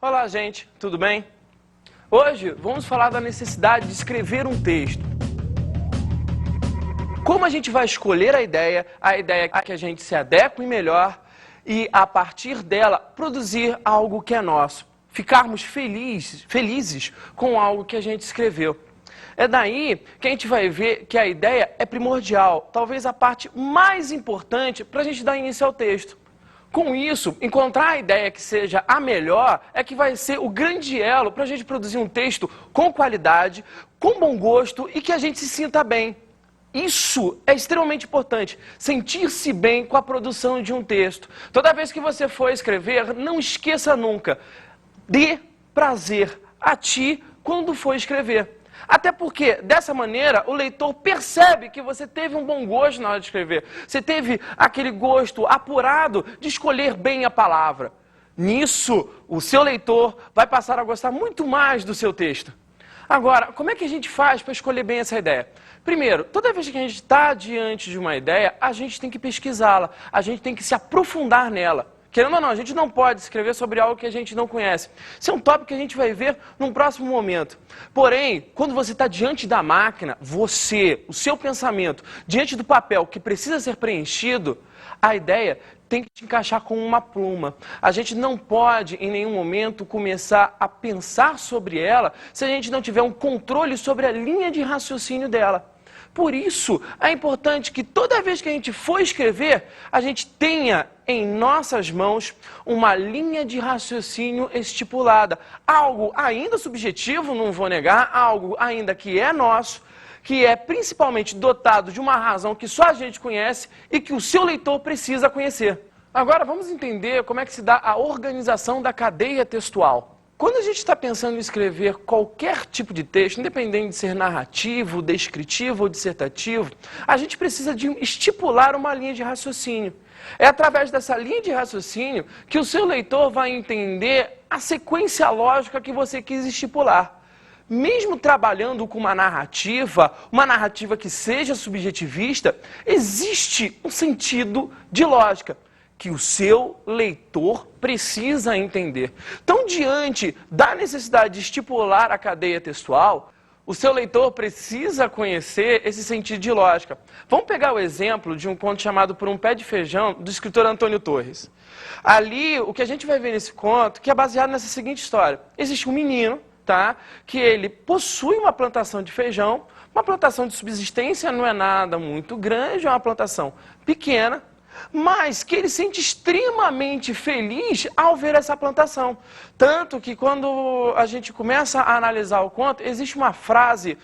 Olá, gente, tudo bem? Hoje vamos falar da necessidade de escrever um texto. Como a gente vai escolher a ideia que a gente se adeque melhor e, a partir dela, produzir algo que é nosso. Ficarmos felizes com algo que a gente escreveu. É daí que a gente vai ver que a ideia é primordial, talvez a parte mais importante para a gente dar início ao texto. Com isso, encontrar a ideia que seja a melhor é que vai ser o grande elo para a gente produzir um texto com qualidade, com bom gosto e que a gente se sinta bem. Isso é extremamente importante, sentir-se bem com a produção de um texto. Toda vez que você for escrever, não esqueça nunca, dê prazer a ti quando for escrever. Até porque, dessa maneira, o leitor percebe que você teve um bom gosto na hora de escrever. Você teve aquele gosto apurado de escolher bem a palavra. Nisso, o seu leitor vai passar a gostar muito mais do seu texto. Agora, como é que a gente faz para escolher bem essa ideia? Primeiro, toda vez que a gente está diante de uma ideia, a gente tem que pesquisá-la, a gente tem que se aprofundar nela. Querendo ou não, a gente não pode escrever sobre algo que a gente não conhece. Isso é um tópico que a gente vai ver num próximo momento. Porém, quando você está diante da máquina, o seu pensamento, diante do papel que precisa ser preenchido, a ideia tem que te encaixar com uma pluma. A gente não pode, em nenhum momento, começar a pensar sobre ela se a gente não tiver um controle sobre a linha de raciocínio dela. Por isso, é importante que toda vez que a gente for escrever, a gente tenha em nossas mãos uma linha de raciocínio estipulada. Algo ainda subjetivo, não vou negar, algo ainda que é nosso, que é principalmente dotado de uma razão que só a gente conhece e que o seu leitor precisa conhecer. Agora vamos entender como é que se dá a organização da cadeia textual. Quando a gente está pensando em escrever qualquer tipo de texto, independente de ser narrativo, descritivo ou dissertativo, a gente precisa de estipular uma linha de raciocínio. É através dessa linha de raciocínio que o seu leitor vai entender a sequência lógica que você quis estipular. Mesmo trabalhando com uma narrativa que seja subjetivista, existe um sentido de lógica que o seu leitor precisa entender. Então, diante da necessidade de estipular a cadeia textual, o seu leitor precisa conhecer esse sentido de lógica. Vamos pegar o exemplo de um conto chamado Por um Pé de Feijão, do escritor Antônio Torres. Ali, o que a gente vai ver nesse conto, que é baseado nessa seguinte história. Existe um menino, que ele possui uma plantação de feijão, uma plantação de subsistência, não é nada muito grande, é uma plantação pequena, mas que ele se sente extremamente feliz ao ver essa plantação. Tanto que quando a gente começa a analisar o conto, existe uma frase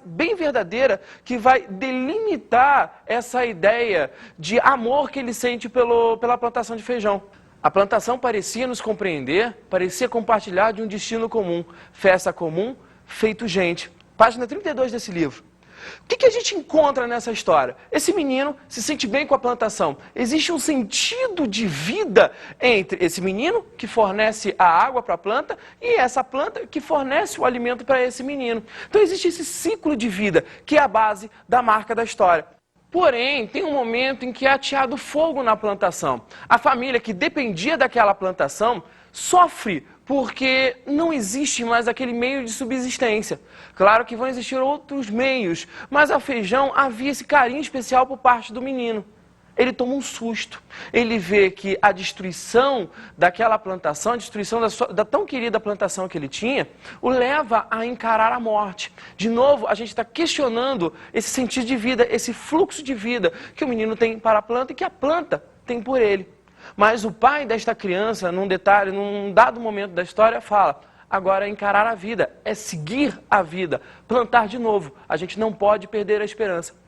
bem verdadeira que vai delimitar essa ideia de amor que ele sente pela plantação de feijão. A plantação parecia nos compreender, parecia compartilhar de um destino comum, festa comum, feito gente. Página 32 desse livro. O que a gente encontra nessa história? Esse menino se sente bem com a plantação. Existe um sentido de vida entre esse menino, que fornece a água para a planta, e essa planta que fornece o alimento para esse menino. Então existe esse ciclo de vida, que é a base da marca da história. Porém, tem um momento em que é ateado fogo na plantação. A família que dependia daquela plantação sofre porque não existe mais aquele meio de subsistência. Claro que vão existir outros meios, mas ao feijão havia esse carinho especial por parte do menino. Ele toma um susto. Ele vê que a destruição daquela plantação, a destruição da tão querida plantação que ele tinha, o leva a encarar a morte. De novo, a gente está questionando esse sentido de vida, esse fluxo de vida que o menino tem para a planta e que a planta tem por ele. Mas o pai desta criança, num dado momento da história, fala: agora é encarar a vida, é seguir a vida, plantar de novo. A gente não pode perder a esperança.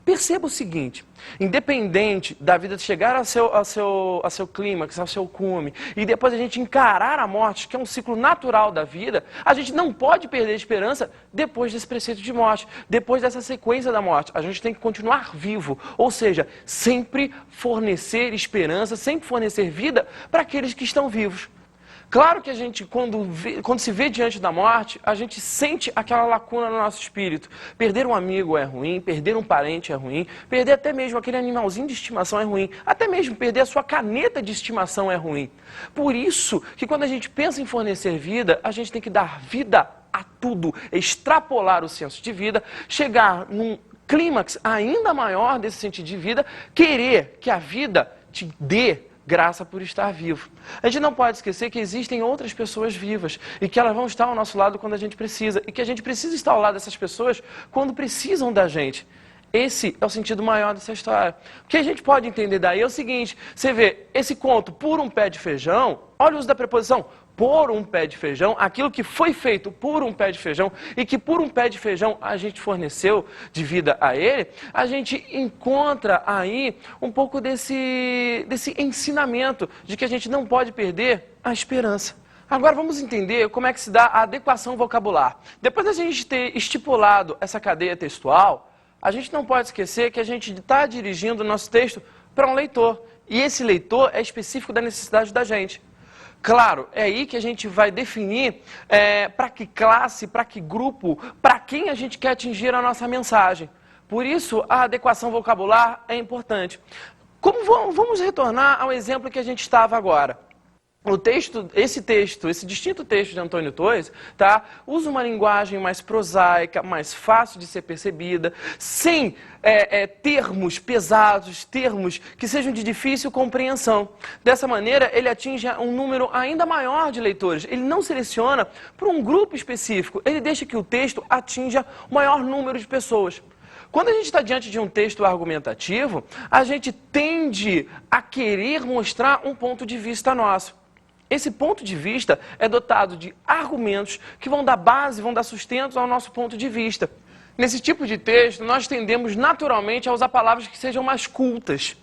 Perceba o seguinte, independente da vida chegar ao seu clímax, ao seu cume, e depois a gente encarar a morte, que é um ciclo natural da vida, a gente não pode perder a esperança depois desse preceito de morte, depois dessa sequência da morte. A gente tem que continuar vivo, ou seja, sempre fornecer esperança, sempre fornecer vida para aqueles que estão vivos. Claro que a gente, quando se vê diante da morte, a gente sente aquela lacuna no nosso espírito. Perder um amigo é ruim, perder um parente é ruim, perder até mesmo aquele animalzinho de estimação é ruim, até mesmo perder a sua caneta de estimação é ruim. Por isso que quando a gente pensa em fornecer vida, a gente tem que dar vida a tudo, extrapolar o senso de vida, chegar num clímax ainda maior desse sentido de vida, querer que a vida te dê graça por estar vivo. A gente não pode esquecer que existem outras pessoas vivas e que elas vão estar ao nosso lado quando a gente precisa e que a gente precisa estar ao lado dessas pessoas quando precisam da gente. Esse é o sentido maior dessa história. O que a gente pode entender daí é o seguinte, você vê esse conto por um pé de feijão, olha o uso da preposição, por um pé de feijão, aquilo que foi feito por um pé de feijão e que por um pé de feijão a gente forneceu de vida a ele, a gente encontra aí um pouco desse ensinamento de que a gente não pode perder a esperança. Agora vamos entender como é que se dá a adequação vocabular. Depois da gente ter estipulado essa cadeia textual, a gente não pode esquecer que a gente está dirigindo o nosso texto para um leitor. E esse leitor é específico da necessidade da gente. Claro, é aí que a gente vai definir para que classe, para que grupo, para quem a gente quer atingir a nossa mensagem. Por isso, a adequação vocabular é importante. Vamos retornar ao exemplo que a gente estava agora. Esse distinto texto de Antônio Torres, tá, usa uma linguagem mais prosaica, mais fácil de ser percebida, sem termos pesados, termos que sejam de difícil compreensão. Dessa maneira, ele atinge um número ainda maior de leitores. Ele não seleciona para um grupo específico, ele deixa que o texto atinja o maior número de pessoas. Quando a gente está diante de um texto argumentativo, a gente tende a querer mostrar um ponto de vista nosso. Esse ponto de vista é dotado de argumentos que vão dar base, vão dar sustento ao nosso ponto de vista. Nesse tipo de texto, nós tendemos naturalmente a usar palavras que sejam mais cultas.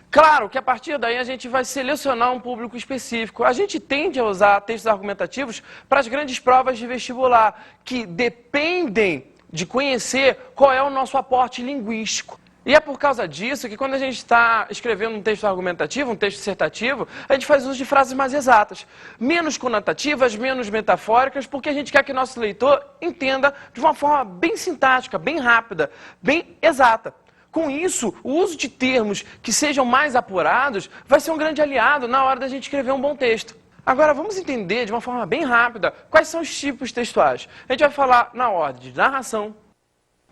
Claro que a partir daí a gente vai selecionar um público específico. A gente tende a usar textos argumentativos para as grandes provas de vestibular, que dependem de conhecer qual é o nosso aporte linguístico. E é por causa disso que quando a gente está escrevendo um texto argumentativo, um texto dissertativo, a gente faz uso de frases mais exatas, menos conotativas, menos metafóricas, porque a gente quer que nosso leitor entenda de uma forma bem sintática, bem rápida, bem exata. Com isso, o uso de termos que sejam mais apurados vai ser um grande aliado na hora da gente escrever um bom texto. Agora, vamos entender de uma forma bem rápida quais são os tipos textuais. A gente vai falar na ordem de narração,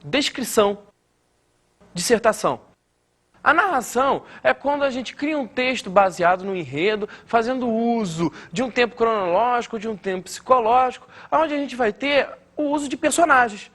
descrição, dissertação. A narração é quando a gente cria um texto baseado no enredo, fazendo uso de um tempo cronológico, de um tempo psicológico, onde a gente vai ter o uso de personagens.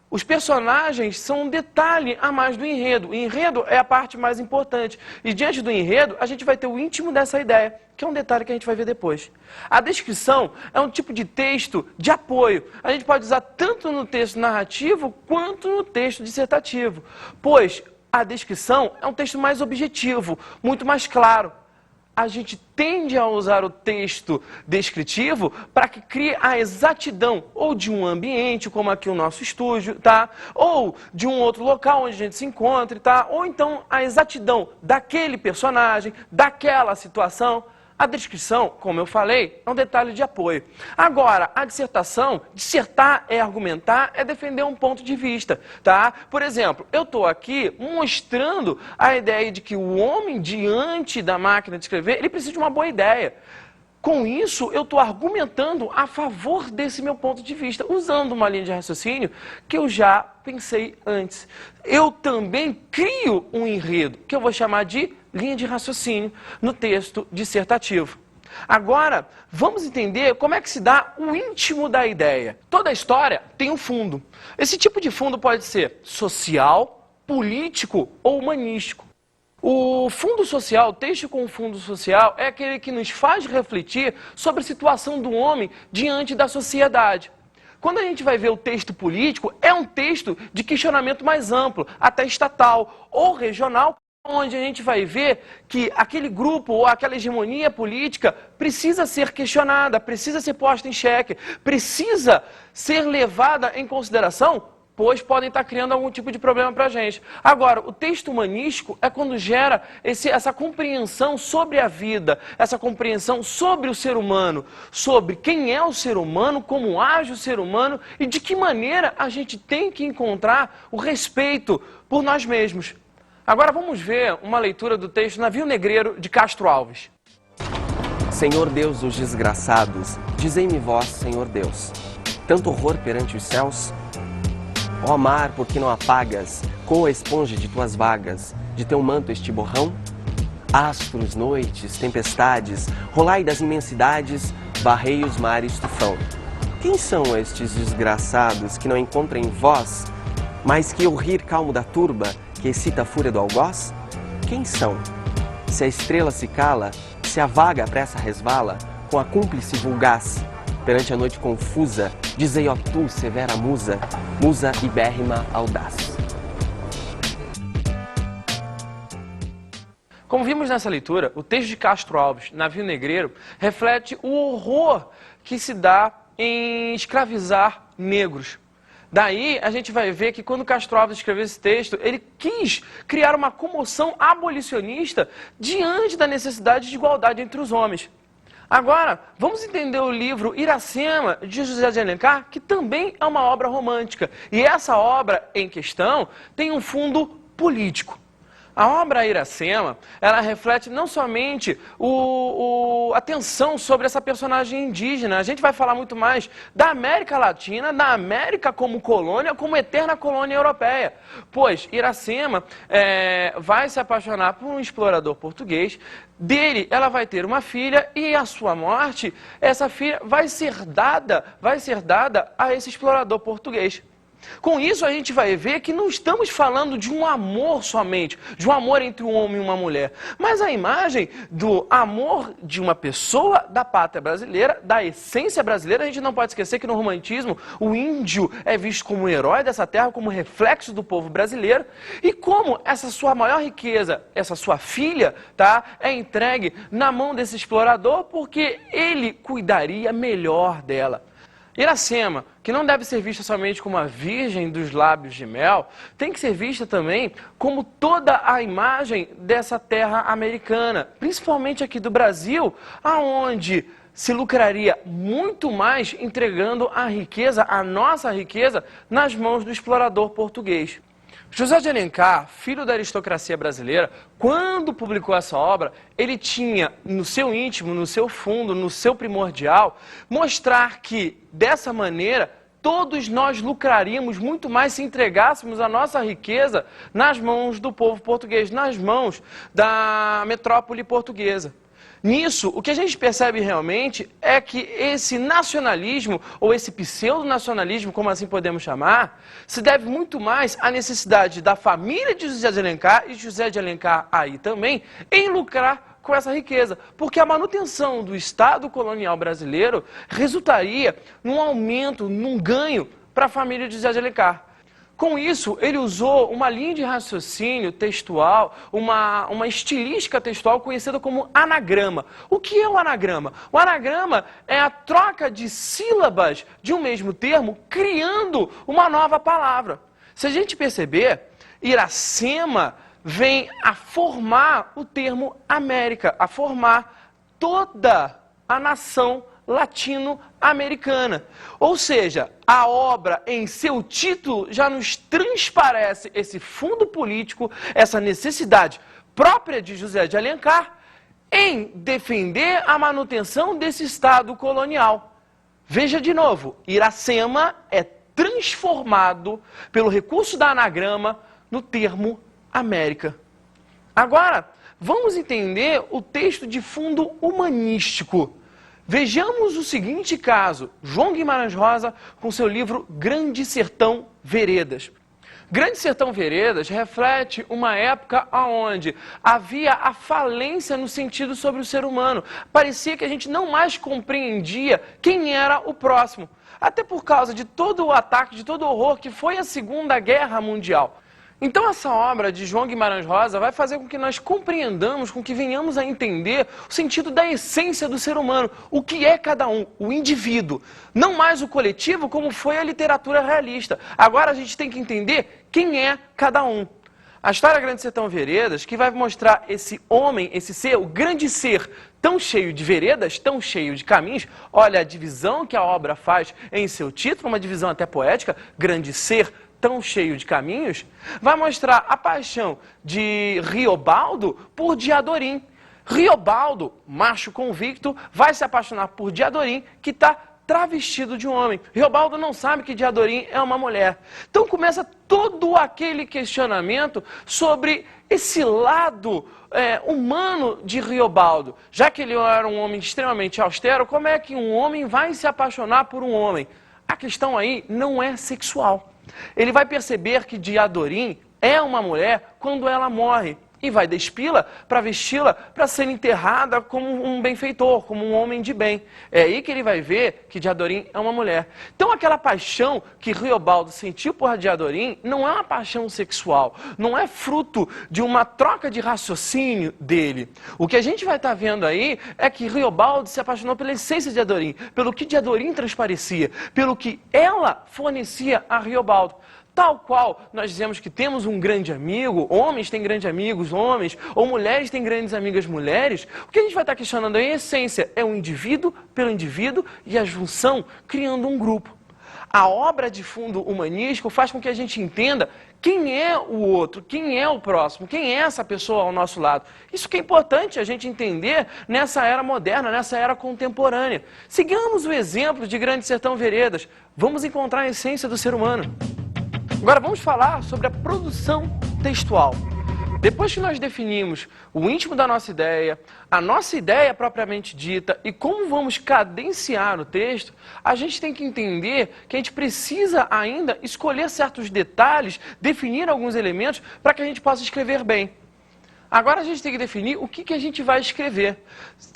Os personagens são um detalhe a mais do enredo. O enredo é a parte mais importante. E diante do enredo, a gente vai ter o íntimo dessa ideia, que é um detalhe que a gente vai ver depois. A descrição é um tipo de texto de apoio. A gente pode usar tanto no texto narrativo quanto no texto dissertativo, pois a descrição é um texto mais objetivo, muito mais claro. A gente tende a usar o texto descritivo para que crie a exatidão ou de um ambiente, como aqui o nosso estúdio, tá? Ou de um outro local onde a gente se encontre, tá? Ou então a exatidão daquele personagem, daquela situação. A descrição, como eu falei, é um detalhe de apoio. Agora, a dissertação, dissertar é argumentar, é defender um ponto de vista, tá? Por exemplo, eu estou aqui mostrando a ideia de que o homem diante da máquina de escrever, ele precisa de uma boa ideia. Com isso, eu estou argumentando a favor desse meu ponto de vista, usando uma linha de raciocínio que eu já pensei antes. Eu também crio um enredo, que eu vou chamar de linha de raciocínio, no texto dissertativo. Agora, vamos entender como é que se dá o íntimo da ideia. Toda história tem um fundo. Esse tipo de fundo pode ser social, político ou humanístico. O fundo social, o texto com fundo social, é aquele que nos faz refletir sobre a situação do homem diante da sociedade. Quando a gente vai ver o texto político, é um texto de questionamento mais amplo, até estatal ou regional, onde a gente vai ver que aquele grupo ou aquela hegemonia política precisa ser questionada, precisa ser posta em xeque, precisa ser levada em consideração pois podem estar criando algum tipo de problema para a gente. Agora, o texto humanístico é quando gera essa compreensão sobre a vida, essa compreensão sobre o ser humano, sobre quem é o ser humano, como age o ser humano e de que maneira a gente tem que encontrar o respeito por nós mesmos. Agora vamos ver uma leitura do texto Navio Negreiro, de Castro Alves. Senhor Deus dos desgraçados, dizei-me vós, Senhor Deus, tanto horror perante os céus? Ó mar, por que não apagas, com a esponja de tuas vagas, de teu manto este borrão? Astros, noites, tempestades, rolai das imensidades, varrei os mares tufão. Quem são estes desgraçados que não encontram em vós, mais que o rir calmo da turba, que excita a fúria do algoz? Quem são? Se a estrela se cala, se a vaga à pressa resvala, com a cúmplice vulgaz, perante a noite confusa, dizei, ó tu, severa musa, musa ibérrima audaz. Como vimos nessa leitura, o texto de Castro Alves, Navio Negreiro, reflete o horror que se dá em escravizar negros. Daí a gente vai ver que quando Castro Alves escreveu esse texto, ele quis criar uma comoção abolicionista diante da necessidade de igualdade entre os homens. Agora, vamos entender o livro Iracema, de José de Alencar, que também é uma obra romântica. E essa obra em questão tem um fundo político. A obra Iracema, ela reflete não somente a tensão sobre essa personagem indígena. A gente vai falar muito mais da América Latina, da América como colônia, como eterna colônia europeia. Pois Iracema vai se apaixonar por um explorador português. Dele, ela vai ter uma filha e à sua morte, essa filha vai ser dada a esse explorador português. Com isso, a gente vai ver que não estamos falando de um amor somente, de um amor entre um homem e uma mulher, mas a imagem do amor de uma pessoa da pátria brasileira, da essência brasileira. A gente não pode esquecer que no romantismo o índio é visto como um herói dessa terra, como reflexo do povo brasileiro, e como essa sua maior riqueza, essa sua filha, é entregue na mão desse explorador, porque ele cuidaria melhor dela. Iracema, que não deve ser vista somente como a virgem dos lábios de mel, tem que ser vista também como toda a imagem dessa terra americana, principalmente aqui do Brasil, aonde se lucraria muito mais entregando a riqueza, a nossa riqueza, nas mãos do explorador português. José de Alencar, filho da aristocracia brasileira, quando publicou essa obra, ele tinha no seu íntimo, no seu fundo, no seu primordial, mostrar que, dessa maneira, todos nós lucraríamos muito mais se entregássemos a nossa riqueza nas mãos do povo português, nas mãos da metrópole portuguesa. Nisso, o que a gente percebe realmente é que esse nacionalismo, ou esse pseudo-nacionalismo, como assim podemos chamar, se deve muito mais à necessidade da família de José de Alencar, e José de Alencar aí também, em lucrar com essa riqueza. Porque a manutenção do Estado colonial brasileiro resultaria num aumento, num ganho para a família de José de Alencar. Com isso, ele usou uma linha de raciocínio textual, uma estilística textual conhecida como anagrama. O que é o anagrama? O anagrama é a troca de sílabas de um mesmo termo, criando uma nova palavra. Se a gente perceber, Iracema vem a formar o termo América, a formar toda a nação latino-americana. Ou seja, a obra em seu título já nos transparece esse fundo político, essa necessidade própria de José de Alencar em defender a manutenção desse Estado colonial. Veja de novo, Iracema é transformado pelo recurso da anagrama no termo América. Agora, vamos entender o texto de fundo humanístico. Vejamos o seguinte caso, João Guimarães Rosa com seu livro Grande Sertão Veredas. Grande Sertão Veredas reflete uma época onde havia a falência no sentido sobre o ser humano. Parecia que a gente não mais compreendia quem era o próximo. Até por causa de todo o ataque, de todo o horror que foi a Segunda Guerra Mundial. Então essa obra de João Guimarães Rosa vai fazer com que nós compreendamos, com que venhamos a entender o sentido da essência do ser humano, o que é cada um, o indivíduo. Não mais o coletivo como foi a literatura realista. Agora a gente tem que entender quem é cada um. A história Grande Sertão Veredas, que vai mostrar esse homem, esse ser, o grande ser, tão cheio de veredas, tão cheio de caminhos. Olha a divisão que a obra faz em seu título, uma divisão até poética, grande ser, tão cheio de caminhos, vai mostrar a paixão de Riobaldo por Diadorim. Riobaldo, macho convicto, vai se apaixonar por Diadorim, que está travestido de um homem. Riobaldo não sabe que Diadorim é uma mulher. Então começa todo aquele questionamento sobre esse lado humano de Riobaldo. Já que ele era um homem extremamente austero, como é que um homem vai se apaixonar por um homem? A questão aí não é sexual. Ele vai perceber que Diadorim é uma mulher quando ela morre e vai despi-la para vesti-la para ser enterrada como um benfeitor, como um homem de bem. É aí que ele vai ver que Diadorim é uma mulher. Então aquela paixão que Riobaldo sentiu por Diadorim não é uma paixão sexual, não é fruto de uma troca de raciocínio dele. O que a gente vai estar vendo aí é que Riobaldo se apaixonou pela essência de Diadorim, pelo que Diadorim transparecia, pelo que ela fornecia a Riobaldo. Tal qual nós dizemos que temos um grande amigo, homens têm grandes amigos, homens, ou mulheres têm grandes amigas, mulheres, o que a gente vai estar questionando em essência é o indivíduo pelo indivíduo e a junção criando um grupo. A obra de fundo humanístico faz com que a gente entenda quem é o outro, quem é o próximo, quem é essa pessoa ao nosso lado. Isso que é importante a gente entender nessa era moderna, nessa era contemporânea. Sigamos o exemplo de Grande Sertão Veredas, vamos encontrar a essência do ser humano. Agora vamos falar sobre a produção textual. Depois que nós definimos o íntimo da nossa ideia, a nossa ideia propriamente dita e como vamos cadenciar o texto, a gente tem que entender que a gente precisa ainda escolher certos detalhes, definir alguns elementos para que a gente possa escrever bem. Agora a gente tem que definir o que a gente vai escrever.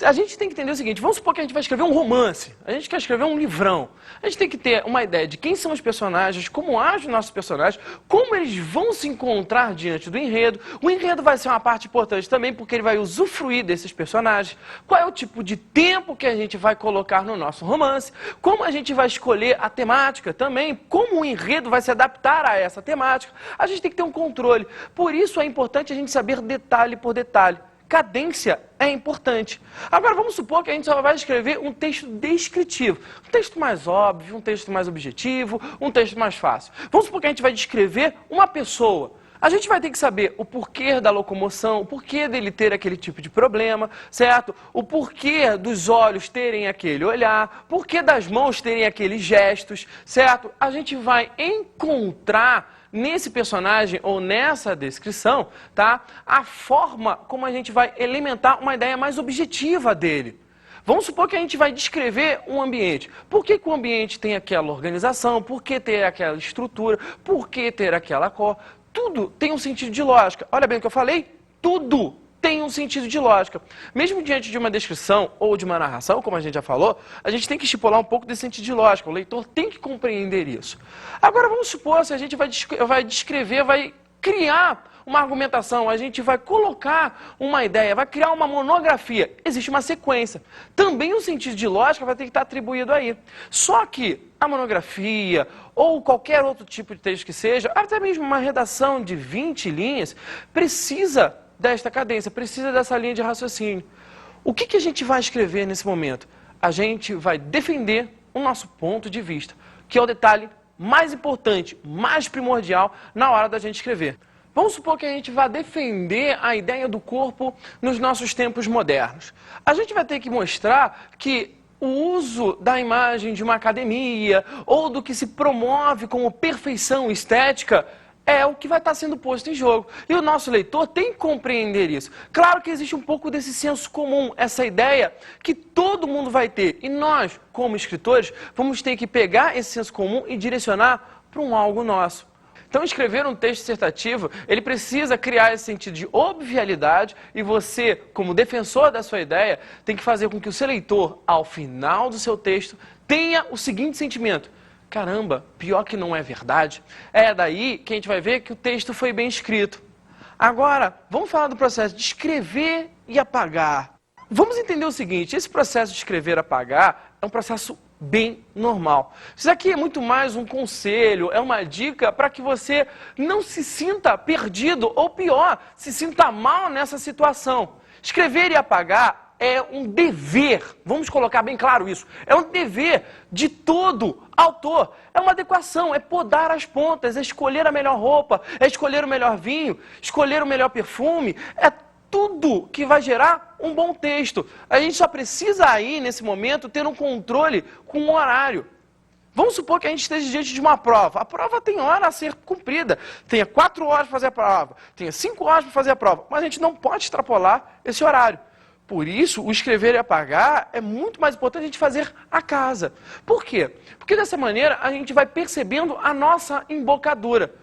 A gente tem que entender o seguinte, vamos supor que a gente vai escrever um romance, a gente quer escrever um livrão. A gente tem que ter uma ideia de quem são os personagens, como agem os nossos personagens, como eles vão se encontrar diante do enredo. O enredo vai ser uma parte importante também, porque ele vai usufruir desses personagens. Qual é o tipo de tempo que a gente vai colocar no nosso romance, como a gente vai escolher a temática também, como o enredo vai se adaptar a essa temática. A gente tem que ter um controle. Por isso é importante a gente saber detalhe por detalhe. Cadência é importante. Agora vamos supor que a gente só vai escrever um texto descritivo. Um texto mais óbvio, um texto mais objetivo, um texto mais fácil. Vamos supor que a gente vai descrever uma pessoa. A gente vai ter que saber o porquê da locomoção, o porquê dele ter aquele tipo de problema, certo? O porquê dos olhos terem aquele olhar, o porquê das mãos terem aqueles gestos, certo? A gente vai encontrar nesse personagem ou nessa descrição, tá? A forma como a gente vai elementar uma ideia mais objetiva dele. Vamos supor que a gente vai descrever um ambiente. Por que o ambiente tem aquela organização? Por que ter aquela estrutura? Por que ter aquela cor? Tudo tem um sentido de lógica. Olha bem o que eu falei, tudo tem um sentido de lógica. Mesmo diante de uma descrição ou de uma narração, como a gente já falou, a gente tem que estipular um pouco desse sentido de lógica. O leitor tem que compreender isso. Agora vamos supor, se a gente vai descrever, vai criar uma argumentação, a gente vai colocar uma ideia, vai criar uma monografia. Existe uma sequência. Também o sentido de lógica vai ter que estar atribuído aí. Só que a monografia ou qualquer outro tipo de texto que seja, até mesmo uma redação de 20 linhas, precisa desta cadência, precisa dessa linha de raciocínio. O que a gente vai escrever nesse momento? A gente vai defender o nosso ponto de vista, que é o detalhe mais importante, mais primordial na hora da gente escrever. Vamos supor que a gente vai defender a ideia do corpo nos nossos tempos modernos. A gente vai ter que mostrar que o uso da imagem de uma academia ou do que se promove como perfeição estética é o que vai estar sendo posto em jogo. E o nosso leitor tem que compreender isso. Claro que existe um pouco desse senso comum, essa ideia que todo mundo vai ter. E nós, como escritores, vamos ter que pegar esse senso comum e direcionar para um algo nosso. Então, escrever um texto dissertativo, ele precisa criar esse sentido de obvialidade e você, como defensor da sua ideia, tem que fazer com que o seu leitor, ao final do seu texto, tenha o seguinte sentimento: caramba, pior que não é verdade. É daí que a gente vai ver que o texto foi bem escrito. Agora, vamos falar do processo de escrever e apagar. Vamos entender o seguinte, esse processo de escrever e apagar é um processo bem normal. Isso aqui é muito mais um conselho, é uma dica para que você não se sinta perdido ou pior, se sinta mal nessa situação. Escrever e apagar é um dever, vamos colocar bem claro isso, é um dever de todo autor, é uma adequação, é podar as pontas, é escolher a melhor roupa, é escolher o melhor vinho, escolher o melhor perfume, é tudo que vai gerar um bom texto. A gente só precisa aí, nesse momento, ter um controle com um horário. Vamos supor que a gente esteja diante de uma prova. A prova tem hora a ser cumprida. Tenha 4 horas para fazer a prova, tenha 5 horas para fazer a prova, mas a gente não pode extrapolar esse horário. Por isso, o escrever e apagar é muito mais importante a gente fazer a casa. Por quê? Porque dessa maneira a gente vai percebendo a nossa embocadura.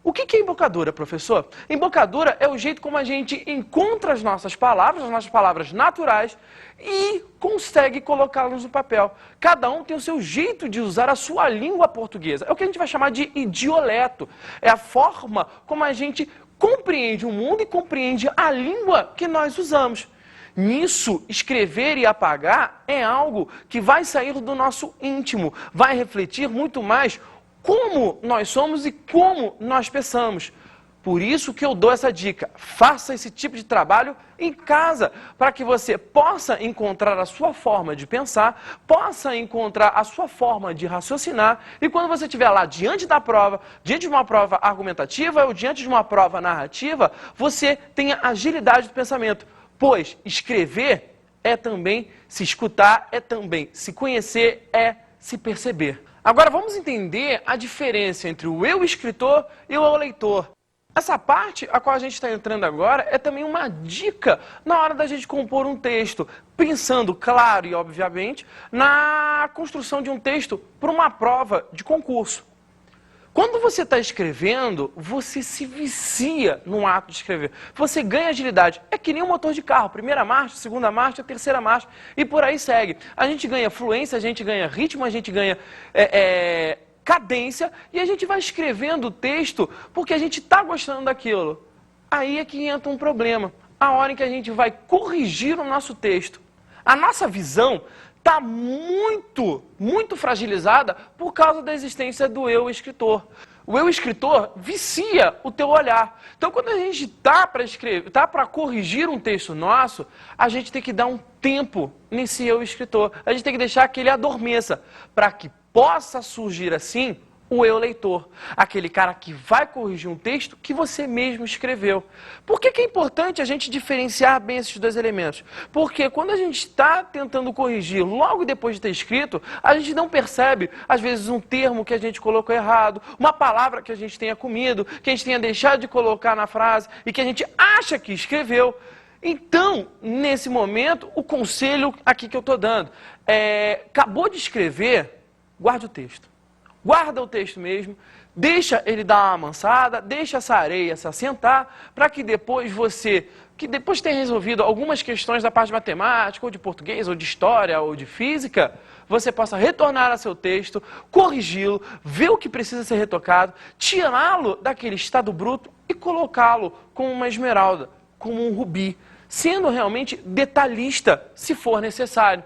O que é embocadura, professor? Embocadura é o jeito como a gente encontra as nossas palavras naturais e consegue colocá-las no papel. Cada um tem o seu jeito de usar a sua língua portuguesa. É o que a gente vai chamar de idioleto. É a forma como a gente compreende o mundo e compreende a língua que nós usamos. Nisso, escrever e apagar é algo que vai sair do nosso íntimo, vai refletir muito mais como nós somos e como nós pensamos. Por isso que eu dou essa dica, faça esse tipo de trabalho em casa, para que você possa encontrar a sua forma de pensar, possa encontrar a sua forma de raciocinar, e quando você estiver lá diante da prova, diante de uma prova argumentativa ou diante de uma prova narrativa, você tenha agilidade do pensamento, pois escrever é também se escutar, é também se conhecer, é se perceber. Agora vamos entender a diferença entre o eu escritor e o eu leitor. Essa parte a qual a gente está entrando agora é também uma dica na hora da gente compor um texto, pensando, claro e obviamente, na construção de um texto para uma prova de concurso. Quando você está escrevendo, você se vicia no ato de escrever. Você ganha agilidade. É que nem um motor de carro. Primeira marcha, segunda marcha, terceira marcha e por aí segue. A gente ganha fluência, a gente ganha ritmo, a gente ganha cadência e a gente vai escrevendo o texto porque a gente está gostando daquilo. Aí é que entra um problema. A hora em que a gente vai corrigir o nosso texto. A nossa visão está muito fragilizada por causa da existência do eu escritor. O eu escritor vicia o teu olhar. Então, quando a gente está para escrever, está para corrigir um texto nosso, a gente tem que dar um tempo nesse eu escritor. A gente tem que deixar que ele adormeça, para que possa surgir assim o eu leitor, aquele cara que vai corrigir um texto que você mesmo escreveu. Por que é importante a gente diferenciar bem esses dois elementos? Porque quando a gente está tentando corrigir logo depois de ter escrito, a gente não percebe, às vezes, um termo que a gente colocou errado, uma palavra que a gente tenha comido, que a gente tenha deixado de colocar na frase e que a gente acha que escreveu. Então, nesse momento, o conselho aqui que eu estou dando é, acabou de escrever, guarde o texto. Guarda o texto mesmo, deixa ele dar uma amansada, deixa essa areia se assentar, para que depois depois de ter resolvido algumas questões da parte de matemática, ou de português, ou de história, ou de física, você possa retornar a seu texto, corrigi-lo, ver o que precisa ser retocado, tirá-lo daquele estado bruto e colocá-lo como uma esmeralda, como um rubi, sendo realmente detalhista, se for necessário.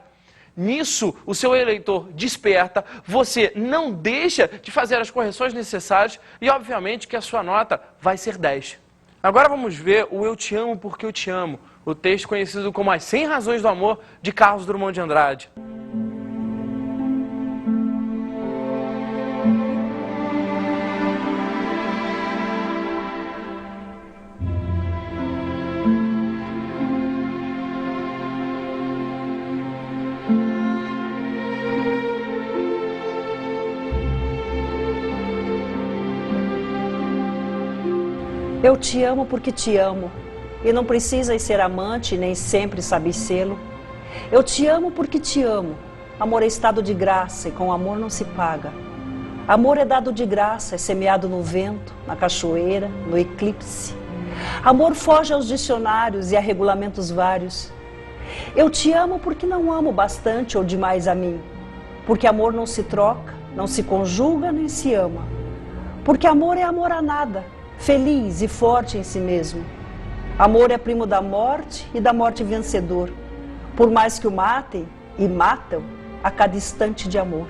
Nisso, o seu eleitor desperta, você não deixa de fazer as correções necessárias e, obviamente, que a sua nota vai ser 10. Agora vamos ver o Eu Te Amo Porque Eu Te Amo, o texto conhecido como As 100 Razões do Amor, de Carlos Drummond de Andrade. Eu te amo porque te amo, e não precisas ser amante, nem sempre sabes sê-lo. Eu te amo porque te amo, amor é estado de graça e com amor não se paga. Amor é dado de graça, é semeado no vento, na cachoeira, no eclipse. Amor foge aos dicionários e a regulamentos vários. Eu te amo porque não amo bastante ou demais a mim, porque amor não se troca, não se conjuga nem se ama. Porque amor é amor a nada, feliz e forte em si mesmo. Amor é primo da morte e da morte vencedor, por mais que o matem e matam a cada instante de amor.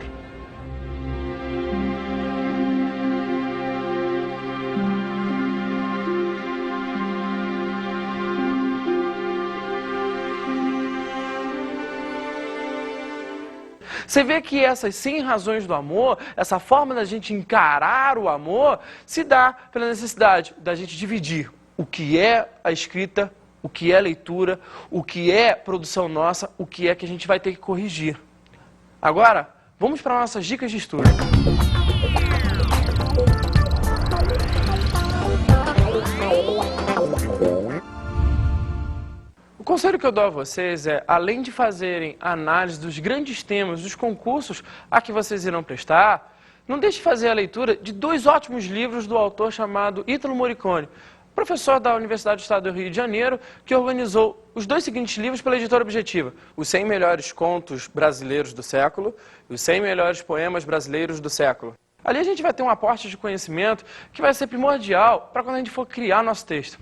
Você vê que essas 100 razões do amor, essa forma da gente encarar o amor, se dá pela necessidade da gente dividir o que é a escrita, o que é a leitura, o que é produção nossa, o que é que a gente vai ter que corrigir. Agora, vamos para nossas dicas de estudo. O conselho que eu dou a vocês é, além de fazerem análise dos grandes temas dos concursos a que vocês irão prestar, não deixe de fazer a leitura de 2 ótimos livros do autor chamado Ítalo Morricone, professor da Universidade do Estado do Rio de Janeiro, que organizou os 2 seguintes livros pela editora Objetiva: Os 100 melhores contos brasileiros do século e Os 100 melhores poemas brasileiros do século. Ali a gente vai ter um aporte de conhecimento que vai ser primordial para quando a gente for criar nosso texto.